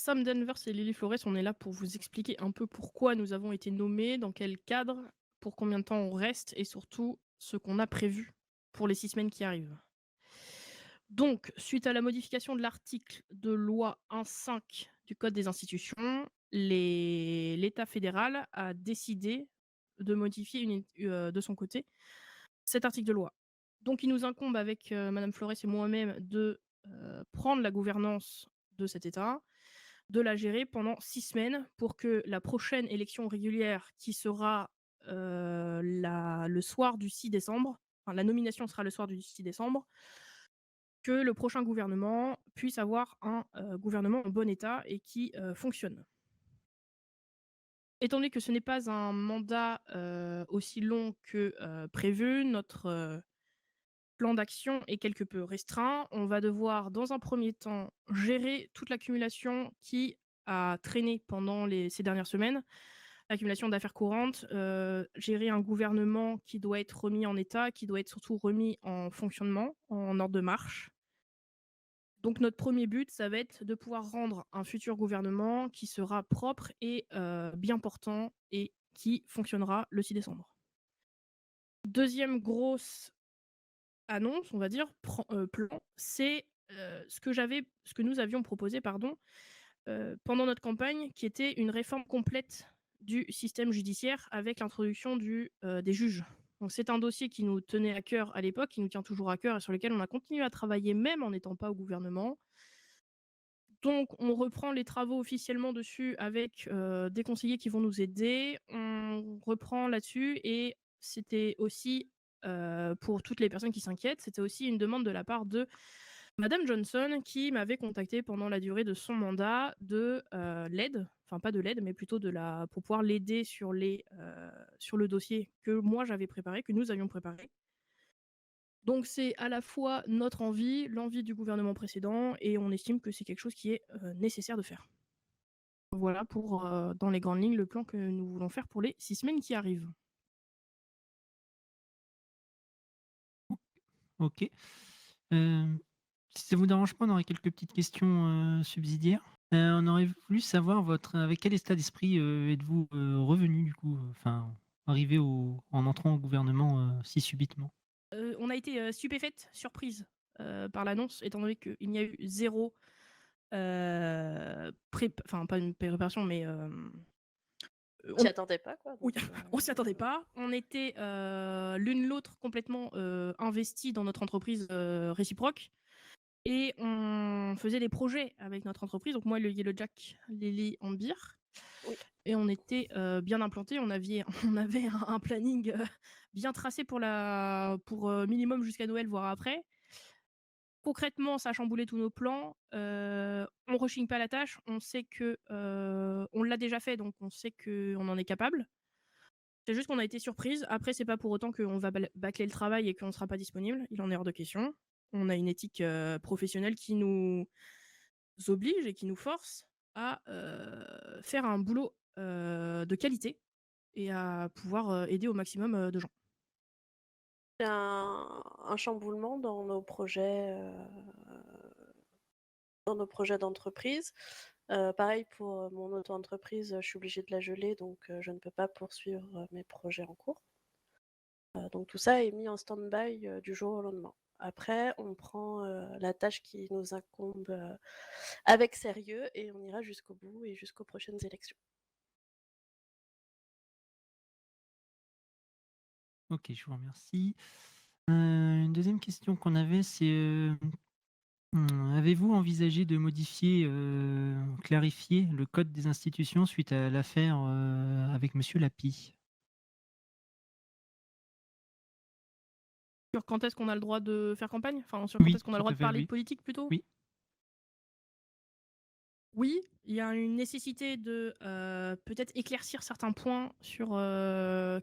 Sam Danvers et Lily Flores, on est là pour vous expliquer un peu pourquoi nous avons été nommés, dans quel cadre, pour combien de temps on reste et surtout ce qu'on a prévu pour les 6 semaines qui arrivent. Donc, suite à la modification de l'article de loi 1.5 du Code des institutions, l'État fédéral a décidé de modifier de son côté cet article de loi. Donc, il nous incombe avec Madame Flores et moi-même de prendre la gouvernance de cet État, de la gérer pendant 6 semaines pour que la prochaine élection régulière qui sera le soir du 6 décembre, enfin la nomination sera le soir du 6 décembre, que le prochain gouvernement puisse avoir un gouvernement en bon état et qui fonctionne. Étant donné que ce n'est pas un mandat aussi long que prévu, notre plan d'action est quelque peu restreint. On va devoir, dans un premier temps, gérer toute l'accumulation qui a traîné pendant ces dernières semaines, l'accumulation d'affaires courantes, gérer un gouvernement qui doit être remis en état, qui doit être surtout remis en fonctionnement, en ordre de marche. Donc notre premier but, ça va être de pouvoir rendre un futur gouvernement qui sera propre et bien portant et qui fonctionnera le 6 décembre. Deuxième grosse annonce, on va dire, plan, c'est ce que nous avions proposé, pardon, pendant notre campagne, qui était une réforme complète du système judiciaire avec l'introduction des juges. Donc c'est un dossier qui nous tenait à cœur à l'époque, qui nous tient toujours à cœur et sur lequel on a continué à travailler même en n'étant pas au gouvernement. Donc on reprend les travaux officiellement dessus avec des conseillers qui vont nous aider. On reprend là-dessus et c'était aussi, pour toutes les personnes qui s'inquiètent, c'était aussi une demande de la part de Madame Johnson qui m'avait contacté pendant la durée de son mandat de l'aide, enfin pas de l'aide, mais plutôt pour pouvoir l'aider sur le dossier que moi j'avais préparé, que nous avions préparé. Donc c'est à la fois notre envie, l'envie du gouvernement précédent, et on estime que c'est quelque chose qui est nécessaire de faire. Voilà pour, dans les grandes lignes, le plan que nous voulons faire pour les 6 semaines qui arrivent. OK. Hem, Si ça vous dérange pas, on aurait quelques petites questions, subsidiaires. On aurait voulu savoir avec quel état d'esprit, êtes-vous, revenu du coup, enfin arrivé en entrant au gouvernement, si subitement? On a été stupéfaites, surprises par l'annonce, étant donné qu'il n'y a eu zéro, enfin pas une préparation, mais T'y attendais pas, quoi, oui, donc on s'y attendait pas. On était l'une l'autre complètement investies dans notre entreprise réciproque. Et on faisait des projets avec notre entreprise. Donc moi, le Yellow Jack, Lily and Beer. oui. Et on était bien implantés. On avait un planning bien tracé pour minimum jusqu'à Noël, voire après. Concrètement, ça a chamboulé tous nos plans. On rechigne pas la tâche. On sait que on l'a déjà fait, donc on sait qu'on en est capable. C'est juste qu'on a été surprise. Après, c'est pas pour autant qu'on va bâcler le travail et qu'on ne sera pas disponible. Il en est hors de question. On a une éthique professionnelle qui nous oblige et qui nous force à faire un boulot de qualité et à pouvoir aider au maximum de gens. C'est un chamboulement dans nos projets d'entreprise. Pareil pour mon auto-entreprise, je suis obligée de la geler, donc je ne peux pas poursuivre mes projets en cours. Donc tout ça est mis en stand-by du jour au lendemain. Après, on prend la tâche qui nous incombe avec sérieux et on ira jusqu'au bout et jusqu'aux prochaines élections. OK, je vous remercie. Une deuxième question qu'on avait, c'est, avez-vous envisagé de modifier, clarifier le code des institutions suite à l'affaire, avec monsieur Lapie? Sur quand est-ce qu'on a le droit de faire campagne? Enfin, sur quand Oui, est-ce qu'on a le tout droit à de fait, parler de oui. politique plutôt? Oui. Oui, il y a une nécessité de peut-être éclaircir certains points sur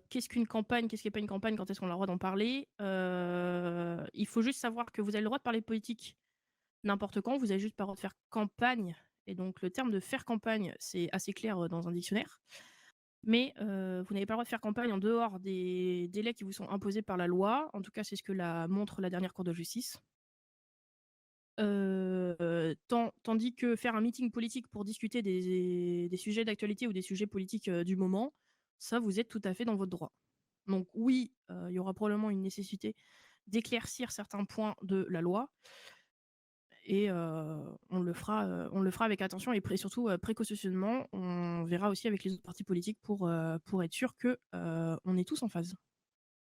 qu'est-ce qu'une campagne, qu'est-ce qui n'est pas une campagne, quand est-ce qu'on a le droit d'en parler. Il faut juste savoir que vous avez le droit de parler de politique n'importe quand, vous avez juste pas le droit de faire campagne. Et donc le terme de faire campagne, c'est assez clair dans un dictionnaire. Mais vous n'avez pas le droit de faire campagne en dehors des délais qui vous sont imposés par la loi. En tout cas, c'est ce que montre la dernière Cour de justice. Tandis que faire un meeting politique pour discuter des sujets d'actualité ou des sujets politiques, du moment, ça, vous êtes tout à fait dans votre droit. Donc oui, il y aura probablement une nécessité d'éclaircir certains points de la loi et on le fera avec attention et surtout, précautionneusement. On verra aussi avec les autres partis politiques pour être sûr que, on est tous en phase.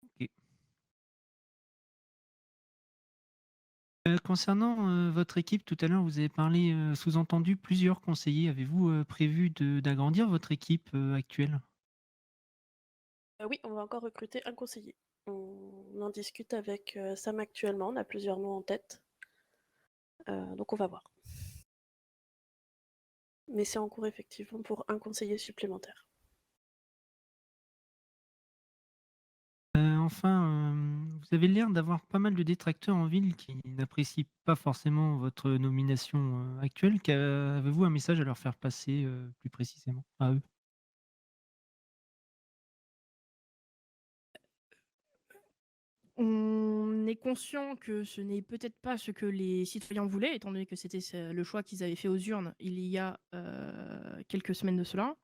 OK. Concernant, votre équipe, tout à l'heure, vous avez parlé, sous-entendu plusieurs conseillers. Avez-vous, prévu d'agrandir votre équipe, actuelle? Oui, on va encore recruter un conseiller. On en discute avec, Sam actuellement, on a plusieurs noms en tête. Donc on va voir. Mais c'est en cours effectivement pour un conseiller supplémentaire. Enfin, vous avez l'air d'avoir pas mal de détracteurs en ville qui n'apprécient pas forcément votre nomination, actuelle. Avez-vous un message à leur faire passer, plus précisément à eux? On est conscient que ce n'est peut-être pas ce que les citoyens voulaient, étant donné que c'était le choix qu'ils avaient fait aux urnes il y a quelques semaines de cela.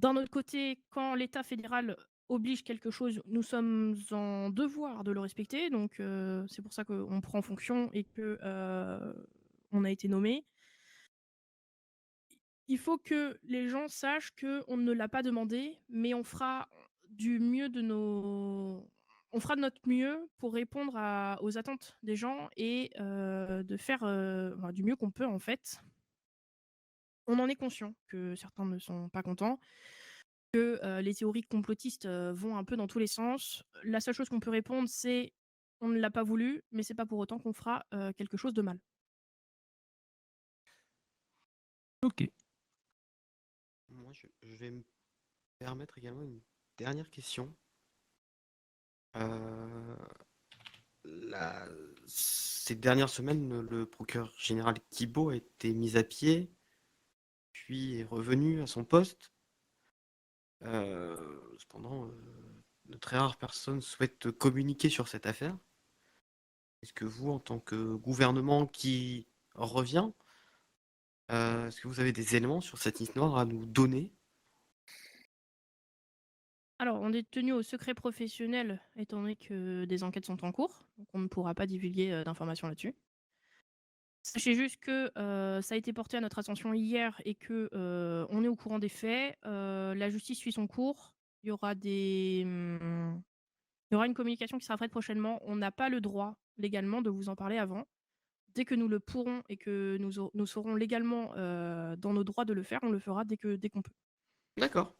D'un autre côté, quand l'État fédéral oblige quelque chose, nous sommes en devoir de le respecter. Donc c'est pour ça qu'on prend fonction et que on a été nommé. Il faut que les gens sachent qu'on ne l'a pas demandé, mais on fera du mieux de nos on fera de notre mieux pour répondre aux attentes des gens et de faire, bah, du mieux qu'on peut, en fait. On en est conscient que certains ne sont pas contents, que, les théories complotistes, vont un peu dans tous les sens. La seule chose qu'on peut répondre, c'est: «On ne l'a pas voulu, mais c'est pas pour autant qu'on fera, quelque chose de mal». OK. Moi, je vais me permettre également une dernière question. Euh, la- Ces dernières semaines, le procureur général Thibault a été mis à pied, puis est revenu à son poste. Cependant, de très rares personnes souhaitent communiquer sur cette affaire. Est-ce que vous, en tant que gouvernement qui revient, est-ce que vous avez des éléments sur cette histoire à nous donner? Alors, on est tenu au secret professionnel, étant donné que des enquêtes sont en cours, donc on ne pourra pas divulguer, d'informations là-dessus. Sachez juste que, ça a été porté à notre attention hier et que, on est au courant des faits. La justice suit son cours. Il y aura une communication qui sera faite prochainement. On n'a pas le droit, légalement, de vous en parler avant. Dès que nous le pourrons et que nous serons légalement, dans nos droits de le faire, on le fera dès qu'on peut. D'accord.